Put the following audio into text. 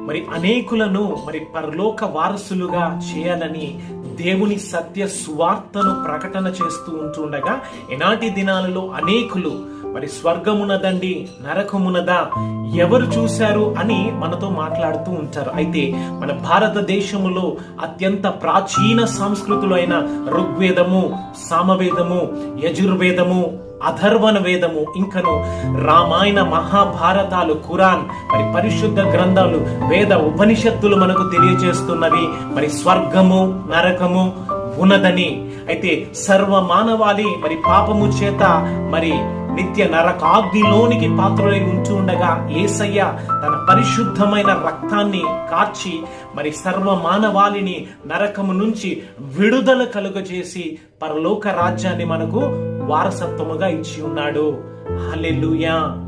మరి అనేకులను మరి పరలోక వారసులుగా చేయాలని దేవుని సత్య సువార్తను ప్రకటన చేస్తూ ఉంటుండగా ఈనాటి దినాలలో అనేకులు మరి స్వర్గమునదండి నరకమునదా ఎవరు చూశారు అని మనతో మాట్లాడుతూ ఉంటారు. అయితే మన భారతదేశములో అత్యంత ప్రాచీన సంస్కృతులు అయిన ఋగ్వేదము, సామవేదము, యజుర్వేదము, అథర్వణ వేదము, ఇంకను రామాయణ, మహాభారతాలు, ఖురాన్, మరి పరిశుద్ధ గ్రంథాలు, వేద ఉపనిషత్తులు మనకు తెలియజేస్తున్నవి మరి స్వర్గము నరకము ఉన్నదని. అయితే సర్వ మానవాళి మరి పాపము చేత మరి నిత్య నరకాగ్నిలోనికి పాత్రులై ఉంటూ ఉండగా యేసయ్య తన పరిశుద్ధమైన రక్తాన్ని కార్చి మరి సర్వ మానవాళిని నరకము నుంచి విడుదల కలుగజేసి పరలోక రాజ్యాన్ని మనకు వారసత్వముగా ఇచ్చి ఉన్నాడు. హల్లెలూయా.